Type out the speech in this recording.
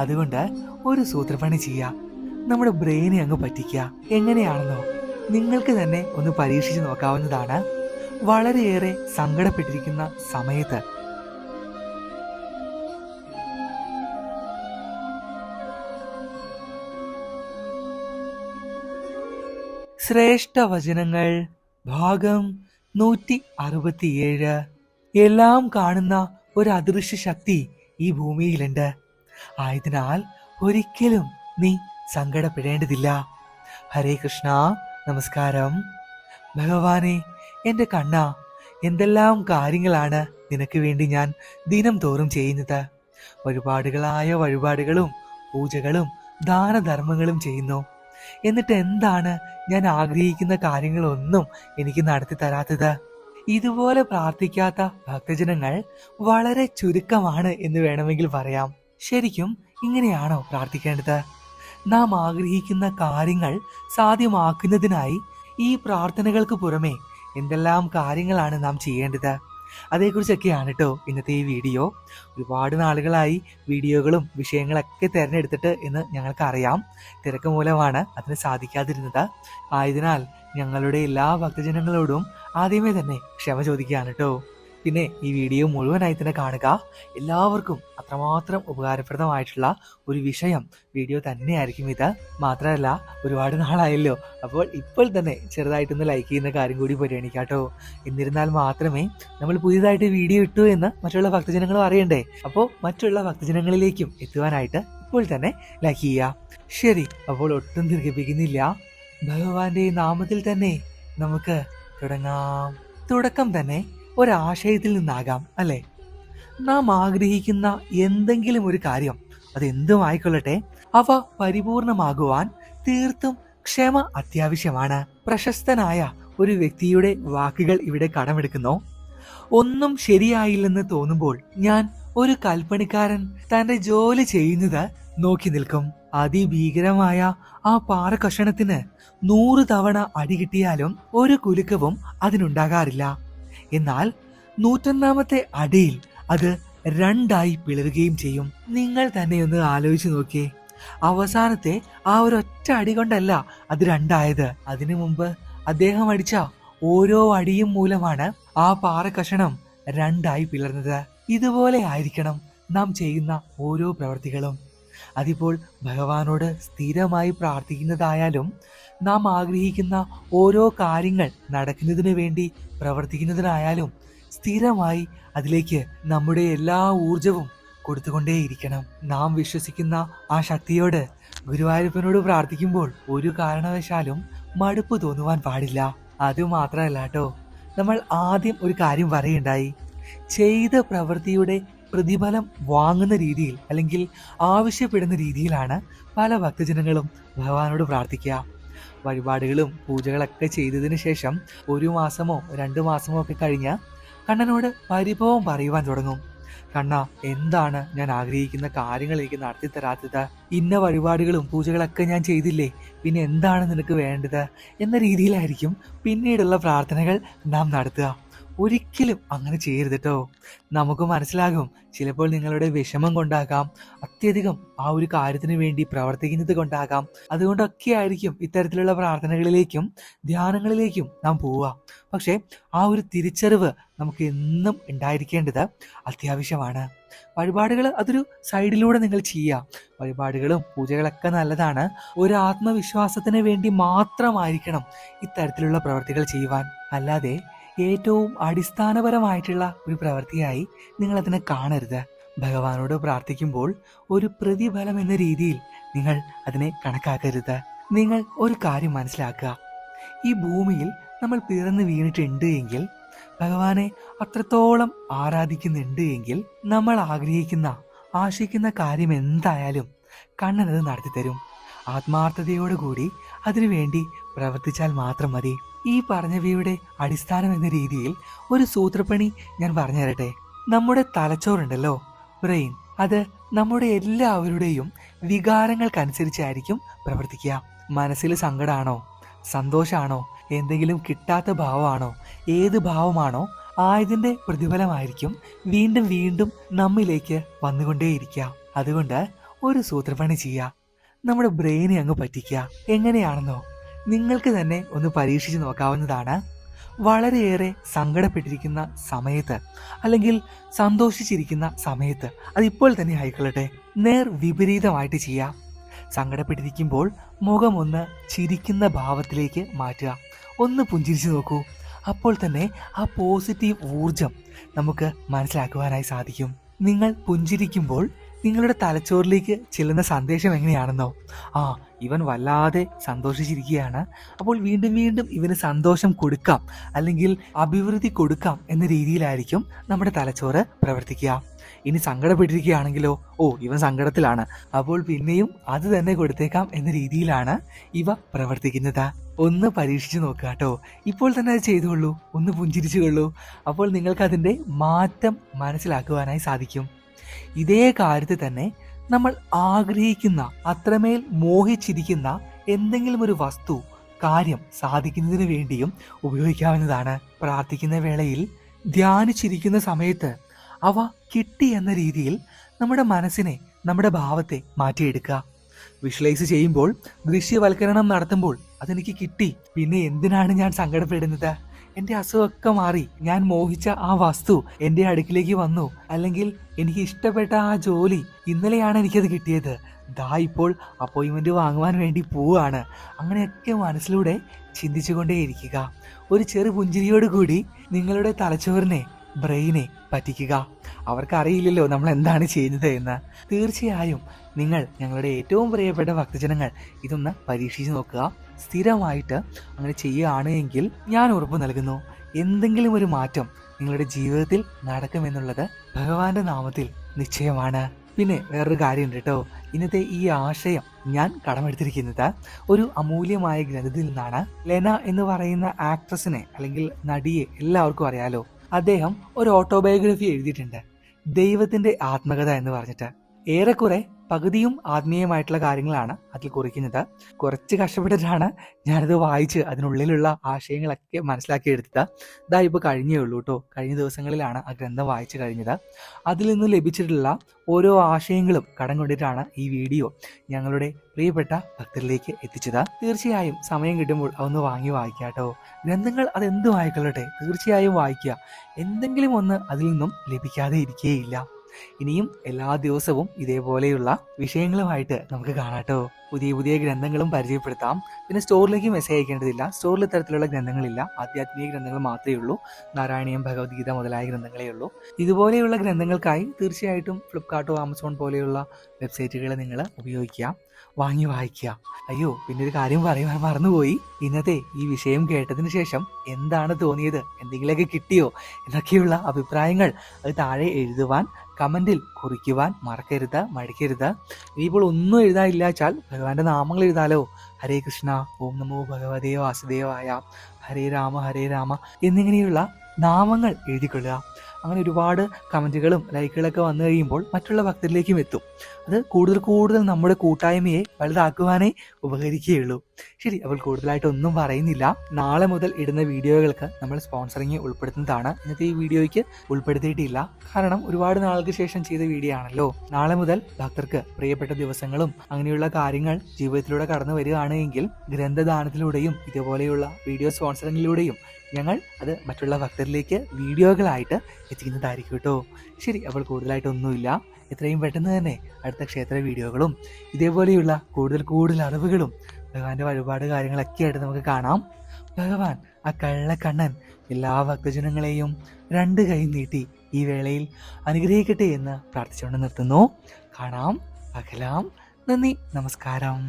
അതുകൊണ്ട് ഒരു സൂത്രപ്പണി ചെയ്യുക, നമ്മുടെ ബ്രെയിനെ അങ്ങ് പറ്റിക്കുക. എങ്ങനെയാണെന്നോ നിങ്ങൾക്ക് തന്നെ ഒന്ന് പരീക്ഷിച്ച് നോക്കാവുന്നതാണ്. വളരെയേറെ സങ്കടപ്പെട്ടിരിക്കുന്ന സമയത്ത് ശ്രേഷ്ഠ വചനങ്ങൾ ഭാഗം 167. എല്ലാം കാണുന്ന ഒരു അദൃശ്യ ശക്തി ഈ ഭൂമിയിലുണ്ട്. ആയതിനാൽ ഒരിക്കലും നീ സങ്കടപ്പെടേണ്ടതില്ല. ഹരേ കൃഷ്ണ. നമസ്കാരം. ഭഗവാനെ, എൻ്റെ കണ്ണ, എന്തെല്ലാം കാര്യങ്ങളാണ് നിനക്ക് വേണ്ടി ഞാൻ ദിനം തോറും ചെയ്യുന്നത്. ഒരുപാടുകളായ വഴിപാടുകളും പൂജകളും ദാനധർമ്മങ്ങളും ചെയ്യുന്നു. എന്നിട്ട് എന്താണ് ഞാൻ ആഗ്രഹിക്കുന്ന കാര്യങ്ങളൊന്നും എനിക്ക് നടത്തി തരാത്തത്? ഇതുപോലെ പ്രാർത്ഥിക്കാത്ത ഭക്തജനങ്ങൾ വളരെ ചുരുക്കമാണ് എന്ന് വേണമെങ്കിൽ പറയാം. ശരിക്കും ഇങ്ങനെയാണോ പ്രാർത്ഥിക്കേണ്ടത്? നാം ആഗ്രഹിക്കുന്ന കാര്യങ്ങൾ സാധ്യമാക്കുന്നതിനായി ഈ പ്രാർത്ഥനകൾക്ക് പുറമെ എന്തെല്ലാം കാര്യങ്ങളാണ് നാം ചെയ്യേണ്ടത്? അതേക്കുറിച്ചൊക്കെയാണ് കേട്ടോ ഇന്നത്തെ ഈ വീഡിയോ. ഒരുപാട് നാളുകളായി വീഡിയോകളും വിഷയങ്ങളൊക്കെ തിരഞ്ഞെടുത്തിട്ട് എന്ന് ഞങ്ങൾക്കറിയാം. തിരക്ക് മൂലമാണ് അതിന് സാധിക്കാതിരുന്നത്. ആയതിനാൽ ഞങ്ങളുടെ എല്ലാ ഭക്തജനങ്ങളോടും ആദ്യമേ തന്നെ ക്ഷമ ചോദിക്കുകയാണ് കേട്ടോ. പിന്നെ ഈ വീഡിയോ മുഴുവനായി തന്നെ കാണുക. എല്ലാവർക്കും അത്രമാത്രം ഉപകാരപ്രദമായിട്ടുള്ള ഒരു വിഷയം വീഡിയോ തന്നെയായിരിക്കും ഇത്. മാത്രമല്ല, ഒരുപാട് നാളായല്ലോ, അപ്പോൾ ഇപ്പോൾ തന്നെ ചെറുതായിട്ടൊന്ന് ലൈക്ക് ചെയ്യുന്ന കാര്യം കൂടി പരിഗണിക്കാട്ടോ. എന്നിരുന്നാൽ മാത്രമേ നമ്മൾ പുതിയതായിട്ട് വീഡിയോ ഇട്ടു എന്ന് മറ്റുള്ള ഭക്തജനങ്ങളും അറിയണ്ടേ. അപ്പോൾ മറ്റുള്ള ഭക്തജനങ്ങളിലേക്കും എത്തുവാനായിട്ട് ഇപ്പോൾ തന്നെ ലൈക്ക് ചെയ്യുക. ശരി, അപ്പോൾ ഒട്ടും ദീർഘിപ്പിക്കുന്നില്ല, ഭഗവാന്റെ നാമത്തിൽ തന്നെ നമുക്ക് തുടങ്ങാം. തുടക്കം തന്നെ ഒരാശയത്തിൽ നിന്നാകാം അല്ലെ? നാം ആഗ്രഹിക്കുന്ന എന്തെങ്കിലും ഒരു കാര്യം, അതെന്തും ആയിക്കൊള്ളട്ടെ, അവ പരിപൂർണമാകുവാൻ തീർത്തും ക്ഷമ അത്യാവശ്യമാണ്. പ്രശസ്തനായ ഒരു വ്യക്തിയുടെ വാക്കുകൾ ഇവിടെ കടമെടുക്കുന്നു. ഒന്നും ശരിയായില്ലെന്ന് തോന്നുമ്പോൾ ഞാൻ ഒരു കൽപ്പണിക്കാരൻ തന്റെ ജോലി ചെയ്യുന്നത് നോക്കി നിൽക്കും. അതിഭീകരമായ ആ പാറ കഷണത്തിന് 100 തവണ അടി കിട്ടിയാലും ഒരു കുലുക്കവും അതിനുണ്ടാകാറില്ല. എന്നാൽ 101ാമത്തെ അടിയിൽ അത് 2ആയി പിളരുകയും ചെയ്യും. നിങ്ങൾ തന്നെ ഒന്ന് ആലോചിച്ച് നോക്കിയേ. അവസാനത്തെ ആ ഒരൊറ്റ അടി കൊണ്ടല്ല അത് 2ആയത്. അതിനു മുമ്പ് അദ്ദേഹം അടിച്ച ഓരോ അടിയും മൂലമാണ് ആ പാറ കഷണം 2ആയി പിളർന്നത്. ഇതുപോലെ ആയിരിക്കണം നാം ചെയ്യുന്ന ഓരോ പ്രവൃത്തികളും. അതിപ്പോൾ ഭഗവാനോട് സ്ഥിരമായി പ്രാർത്ഥിക്കുന്നതായാലും നാം ആഗ്രഹിക്കുന്ന ഓരോ കാര്യങ്ങൾ നടക്കുന്നതിന് വേണ്ടി പ്രവർത്തിക്കുന്നതിനായാലും സ്ഥിരമായി അതിലേക്ക് നമ്മുടെ എല്ലാ ഊർജവും കൊടുത്തുകൊണ്ടേയിരിക്കണം. നാം വിശ്വസിക്കുന്ന ആ ശക്തിയോട്, ഗുരുവായൂരപ്പനോട് പ്രാർത്ഥിക്കുമ്പോൾ ഒരു കാരണവശാലും മടുപ്പ് തോന്നുവാൻ പാടില്ല. അതുമാത്രമല്ല കേട്ടോ, നമ്മൾ ആദ്യം ഒരു കാര്യം പറയുണ്ടായി. ചെയ്ത പ്രവൃത്തിയുടെ പ്രതിഫലം വാങ്ങുന്ന രീതിയിൽ അല്ലെങ്കിൽ ആവശ്യപ്പെടുന്ന രീതിയിലാണ് പല ഭക്തജനങ്ങളും ഭഗവാനോട് പ്രാർത്ഥിക്കുക. വഴിപാടുകളും പൂജകളൊക്കെ ചെയ്തതിന് ശേഷം 1 മാസമോ 2 മാസമോ ഒക്കെ കഴിഞ്ഞ് കണ്ണനോട് പരിഭവം പറയുവാൻ തുടങ്ങും. കണ്ണ, എന്താണ് ഞാൻ ആഗ്രഹിക്കുന്ന കാര്യങ്ങൾ എനിക്ക് നടത്തി തരാത്തത്? ഇന്ന വഴിപാടുകളും പൂജകളൊക്കെ ഞാൻ ചെയ്തില്ലേ, പിന്നെ എന്താണ് നിനക്ക് വേണ്ടത് എന്ന രീതിയിലായിരിക്കും പിന്നീടുള്ള പ്രാർത്ഥനകൾ നാം നടത്തുക. ഒരിക്കലും അങ്ങനെ ചെയ്യരുത് കേട്ടോ. നമുക്ക് മനസ്സിലാകും, ചിലപ്പോൾ നിങ്ങളുടെ വിഷമം കൊണ്ടാകാം, അത്യധികം ആ ഒരു കാര്യത്തിന് വേണ്ടി പ്രവർത്തിക്കുന്നത് കൊണ്ടാകാം. അതുകൊണ്ടൊക്കെ ആയിരിക്കും ഇത്തരത്തിലുള്ള പ്രാർത്ഥനകളിലേക്കും ധ്യാനങ്ങളിലേക്കും നാം പോവുക. പക്ഷെ ആ ഒരു തിരിച്ചറിവ് നമുക്ക് എന്നും ഉണ്ടായിരിക്കേണ്ടത് അത്യാവശ്യമാണ്. വഴിപാടുകൾ അതൊരു സൈഡിലൂടെ നിങ്ങൾ ചെയ്യുക. വഴിപാടുകളും പൂജകളൊക്കെ നല്ലതാണ്. ഒരു ആത്മവിശ്വാസത്തിന് വേണ്ടി മാത്രമായിരിക്കണം ഇത്തരത്തിലുള്ള പ്രവർത്തികൾ ചെയ്യുവാൻ. അല്ലാതെ ഏറ്റവും അടിസ്ഥാനപരമായിട്ടുള്ള ഒരു പ്രവൃത്തിയായി നിങ്ങൾ അതിനെ കാണരുത്. ഭഗവാനോട് പ്രാർത്ഥിക്കുമ്പോൾ ഒരു പ്രതിഫലം എന്ന രീതിയിൽ നിങ്ങൾ അതിനെ കണക്കാക്കരുത്. നിങ്ങൾ ഒരു കാര്യം മനസ്സിലാക്കുക, ഈ ഭൂമിയിൽ നമ്മൾ പിറന്നു വീണിട്ടുണ്ട് എങ്കിൽ, ഭഗവാനെ അത്രത്തോളം ആരാധിക്കുന്നുണ്ട് എങ്കിൽ, നമ്മൾ ആശിക്കുന്ന കാര്യം എന്തായാലും കണ്ണനത് നടത്തിത്തരും. ആത്മാർത്ഥതയോടുകൂടി അതിനുവേണ്ടി പ്രവർത്തിച്ചാൽ മാത്രം മതി. ഈ പറഞ്ഞവയുടെ അടിസ്ഥാനം എന്ന രീതിയിൽ ഒരു സൂത്രപ്പണി ഞാൻ പറഞ്ഞു തരട്ടെ. നമ്മുടെ തലച്ചോറുണ്ടല്ലോ, ബ്രെയിൻ, അത് നമ്മുടെ എല്ലാവരുടെയും വികാരങ്ങൾക്കനുസരിച്ചായിരിക്കും പ്രവർത്തിക്കുക. മനസ്സിൽ സങ്കടമാണോ, സന്തോഷമാണോ, എന്തെങ്കിലും കിട്ടാത്ത ഭാവമാണോ, ഏത് ഭാവമാണോ ആയതിന്റെ പ്രതിഫലമായിരിക്കും വീണ്ടും വീണ്ടും നമ്മിലേക്ക് വന്നുകൊണ്ടേയിരിക്കുക. അതുകൊണ്ട് ഒരു സൂത്രപ്പണി ചെയ്യുക. നമ്മുടെ ബ്രെയിനെ അങ്ങ് പറ്റിക്കുക. എങ്ങനെയാണെന്നോ, നിങ്ങൾക്ക് തന്നെ ഒന്ന് പരീക്ഷിച്ച് നോക്കാവുന്നതാണ്. വളരെയേറെ സങ്കടപ്പെട്ടിരിക്കുന്ന സമയത്ത് അല്ലെങ്കിൽ സന്തോഷിച്ചിരിക്കുന്ന സമയത്ത്, അതിപ്പോൾ തന്നെ ആയിക്കൊള്ളട്ടെ, നേർ വിപരീതമായിട്ട് ചെയ്യാം. സങ്കടപ്പെട്ടിരിക്കുമ്പോൾ മുഖം ഒന്ന് ചിരിക്കുന്ന ഭാവത്തിലേക്ക് മാറ്റുക. ഒന്ന് പുഞ്ചിരിച്ചു നോക്കൂ. അപ്പോൾ തന്നെ ആ പോസിറ്റീവ് ഊർജം നമുക്ക് മനസ്സിലാക്കുവാനായി സാധിക്കും. നിങ്ങൾ പുഞ്ചിരിക്കുമ്പോൾ നിങ്ങളുടെ തലച്ചോറിലേക്ക് ചെല്ലുന്ന സന്ദേശം എങ്ങനെയാണെന്നോ, ഇവൻ വല്ലാതെ സന്തോഷിച്ചിരിക്കുകയാണ്, അപ്പോൾ വീണ്ടും വീണ്ടും ഇവന് സന്തോഷം കൊടുക്കാം അല്ലെങ്കിൽ അഭിവൃദ്ധി കൊടുക്കാം എന്ന രീതിയിലായിരിക്കും നമ്മുടെ തലച്ചോറ് പ്രവർത്തിക്കുക. ഇനി സങ്കടപ്പെട്ടിരിക്കുകയാണെങ്കിലോ, ഇവൻ സങ്കടത്തിലാണ്, അപ്പോൾ പിന്നെയും അത് തന്നെ കൊടുത്തേക്കാം എന്ന രീതിയിലാണ് ഇവ പ്രവർത്തിക്കുന്നത്. ഒന്ന് പരീക്ഷിച്ചു നോക്കുക കേട്ടോ. ഇപ്പോൾ തന്നെ അത് ചെയ്തുകൊള്ളൂ, ഒന്ന് പുഞ്ചിരിച്ചുകൊള്ളൂ. അപ്പോൾ നിങ്ങൾക്ക് അതിൻ്റെ മാറ്റം മനസ്സിലാക്കുവാനായി സാധിക്കും. ഇതേ കാര്യത്തിൽ തന്നെ നമ്മൾ ആഗ്രഹിക്കുന്ന, അത്രമേൽ മോഹിച്ചിരിക്കുന്ന എന്തെങ്കിലും ഒരു വസ്തു, കാര്യം സാധിക്കുന്നതിന് വേണ്ടിയും ഉപയോഗിക്കാവുന്നതാണ്. പ്രാർത്ഥിക്കുന്ന വേളയിൽ, ധ്യാനിച്ചിരിക്കുന്ന സമയത്ത് അവ കിട്ടി എന്ന രീതിയിൽ നമ്മുടെ മനസ്സിനെ, നമ്മുടെ ഭാവത്തെ മാറ്റിയെടുക്കുക. വിഷ്വലൈസ് ചെയ്യുമ്പോൾ, ദൃശ്യവൽക്കരണം നടത്തുമ്പോൾ, അതെനിക്ക് കിട്ടി, പിന്നെ എന്തിനാണ് ഞാൻ സങ്കടപ്പെടുന്നത്, എൻ്റെ അസുഖമൊക്കെ മാറി, ഞാൻ മോഹിച്ച ആ വസ്തു എൻ്റെ അടുക്കിലേക്ക് വന്നു, അല്ലെങ്കിൽ എനിക്ക് ഇഷ്ടപ്പെട്ട ആ ജോലി ഇന്നലെയാണ് എനിക്കത് കിട്ടിയത്, ദാ ഇപ്പോൾ അപ്പോയിൻമെൻറ്റ് വാങ്ങുവാൻ വേണ്ടി പോവുകയാണ്. അങ്ങനെയൊക്കെ മനസ്സിലൂടെ ചിന്തിച്ചുകൊണ്ടേയിരിക്കുക. ഒരു ചെറു പുഞ്ചിരിയോടുകൂടി നിങ്ങളുടെ തലച്ചോറിനെ, ബ്രെയിനെ പറ്റിക്കുക. അവർക്കറിയില്ലല്ലോ നമ്മൾ എന്താണ് ചെയ്യുന്നത് എന്ന്. തീർച്ചയായും നിങ്ങൾ, ഞങ്ങളുടെ ഏറ്റവും പ്രിയപ്പെട്ട ഭക്തജനങ്ങൾ, ഇതൊന്ന് പരീക്ഷിച്ച് നോക്കുക. സ്ഥിരമായിട്ട് അങ്ങനെ ചെയ്യുകയാണ് എങ്കിൽ ഞാൻ ഉറപ്പ് നൽകുന്നു, എന്തെങ്കിലും ഒരു മാറ്റം നിങ്ങളുടെ ജീവിതത്തിൽ നടക്കുമെന്നുള്ളത് ഭഗവാന്റെ നാമത്തിൽ നിശ്ചയമാണ്. പിന്നെ വേറൊരു കാര്യമുണ്ട് കേട്ടോ. ഇന്നത്തെ ഈ ആശയം ഞാൻ കടമെടുത്തിരിക്കുന്നത് ഒരു അമൂല്യമായ ഗ്രന്ഥത്തിൽ നിന്നാണ്. ലെന എന്ന് പറയുന്ന ആക്ട്രസിനെ അല്ലെങ്കിൽ നടിയെ എല്ലാവർക്കും അറിയാലോ. അദ്ദേഹം ഒരു ഓട്ടോബയോഗ്രഫി എഴുതിയിട്ടുണ്ട്, ദൈവത്തിന്റെ ആത്മകഥ എന്ന് പറഞ്ഞിട്ട്. ഏറെക്കുറെ പകുതിയും ആത്മീയമായിട്ടുള്ള കാര്യങ്ങളാണ് അതിൽ കുറിക്കുന്നത്. കുറച്ച് കഷ്ടപ്പെട്ടിട്ടാണ് ഞാനത് വായിച്ച് അതിനുള്ളിലുള്ള ആശയങ്ങളൊക്കെ മനസ്സിലാക്കിയെടുത്തത്. ഇതാ ഇപ്പോൾ കഴിഞ്ഞേ ഉള്ളൂ കേട്ടോ. കഴിഞ്ഞ ദിവസങ്ങളിലാണ് ആ ഗ്രന്ഥം വായിച്ചു കഴിഞ്ഞത്. അതിൽ നിന്ന് ലഭിച്ചിട്ടുള്ള ഓരോ ആശയങ്ങളും കടം കൊണ്ടിട്ടാണ് ഈ വീഡിയോ ഞങ്ങളുടെ പ്രിയപ്പെട്ട ഭക്തരിലേക്ക് എത്തിച്ചത്. തീർച്ചയായും സമയം കിട്ടുമ്പോൾ അതൊന്ന് വാങ്ങി വായിക്കുക കേട്ടോ. ഗ്രന്ഥങ്ങൾ അതെന്തും ആയിക്കൊള്ളട്ടെ, തീർച്ചയായും വായിക്കുക. എന്തെങ്കിലും ഒന്ന് അതിൽ നിന്നും ലഭിക്കാതെ ഇരിക്കുകയില്ല. ഇനിയും എല്ലാ ദിവസവും ഇതേപോലെയുള്ള വിഷയങ്ങളുമായിട്ട് നമുക്ക് കാണാട്ടോ. പുതിയ പുതിയ ഗ്രന്ഥങ്ങളും പരിചയപ്പെടുത്താം. പിന്നെ സ്റ്റോറിലേക്ക് മെസ്സേജ് അയക്കേണ്ടതില്ല. സ്റ്റോറിൽ ഇത്തരത്തിലുള്ള ഗ്രന്ഥങ്ങളില്ല, ആധ്യാത്മിക ഗ്രന്ഥങ്ങൾ മാത്രമേ ഉള്ളൂ. നാരായണീയം, ഭഗവത്ഗീത മുതലായ ഗ്രന്ഥങ്ങളേ ഉള്ളൂ. ഇതുപോലെയുള്ള ഗ്രന്ഥങ്ങൾക്കായി തീർച്ചയായിട്ടും ഫ്ലിപ്കാർട്ടോ ആമസോൺ പോലെയുള്ള വെബ്സൈറ്റുകൾ നിങ്ങൾ ഉപയോഗിക്കുക, വാങ്ങി വായിക്കുക. അയ്യോ, പിന്നെ ഒരു കാര്യം പറയാൻ മറന്നുപോയി. ഇന്നത്തെ ഈ വിഷയം കേട്ടതിന് ശേഷം എന്താണ് തോന്നിയത്, എന്തെങ്കിലുമൊക്കെ കിട്ടിയോ എന്നൊക്കെയുള്ള അഭിപ്രായങ്ങൾ അത് താഴെ എഴുതുവാൻ, കമൻറ്റിൽ കുറിക്കുവാൻ മറക്കരുത്, മടിക്കരുത്. ഇനിയിപ്പോൾ ഒന്നും എഴുതാനില്ല വെച്ചാൽ ഭഗവാന്റെ നാമങ്ങൾ എഴുതാലോ. ഹരേ കൃഷ്ണ, ഓം നമോ ഭഗവതേ വാസുദേവായ, ഹരേ രാമ എന്നിങ്ങനെയുള്ള നാമങ്ങൾ എഴുതിക്കൊള്ളുക. അങ്ങനെ ഒരുപാട് കമൻറ്റുകളും ലൈക്കുകളൊക്കെ വന്നു കഴിയുമ്പോൾ മറ്റുള്ള ഭക്തരിലേക്കും എത്തും. അത് കൂടുതൽ കൂടുതൽ നമ്മുടെ കൂട്ടായ്മയെ വലുതാക്കുവാനേ ഉപകരിക്കുകയുള്ളൂ. ശരി, അപ്പോൾ കൂടുതലായിട്ടൊന്നും പറയുന്നില്ല. നാളെ മുതൽ ഇടുന്ന വീഡിയോകൾക്ക് നമ്മൾ സ്പോൺസറിങ് ഉൾപ്പെടുത്തുന്നതാണ്. ഇന്നത്തെ ഈ വീഡിയോയ്ക്ക് ഉൾപ്പെടുത്തിയിട്ടില്ല, കാരണം ഒരുപാട് നാൾക്ക് ശേഷം ചെയ്ത വീഡിയോ ആണല്ലോ. നാളെ മുതൽ ഭക്തർക്ക് പ്രിയപ്പെട്ട ദിവസങ്ങളും അങ്ങനെയുള്ള കാര്യങ്ങൾ ജീവിതത്തിലൂടെ കടന്നു വരികയാണ് എങ്കിൽ ഗ്രന്ഥദാനത്തിലൂടെയും ഇതുപോലെയുള്ള വീഡിയോ സ്പോൺസറിങ്ങിലൂടെയും ഞങ്ങൾ അത് മറ്റുള്ള ഭക്തരിലേക്ക് വീഡിയോകളായിട്ട് എത്തിക്കുന്നതായിരിക്കും കേട്ടോ. ശരി, അപ്പോൾ കൂടുതലായിട്ടൊന്നുമില്ല. എത്രയും പെട്ടെന്ന് തന്നെ അടുത്ത ക്ഷേത്ര വീഡിയോകളും ഇതേപോലെയുള്ള കൂടുതൽ അറിവുകളും ഭഗവാന്റെ വഴിപാട് കാര്യങ്ങളൊക്കെ ആയിട്ട് നമുക്ക് കാണാം. ഭഗവാൻ ആ കള്ളക്കണ്ണൻ എല്ലാ ഭക്തജനങ്ങളെയും 2 കൈ നീട്ടി ഈ വേളയിൽ അനുഗ്രഹിക്കട്ടെ എന്ന് പ്രാർത്ഥിച്ചുകൊണ്ട് നിർത്തുന്നു. കാണാം, അകലാം. നന്ദി, നമസ്കാരം.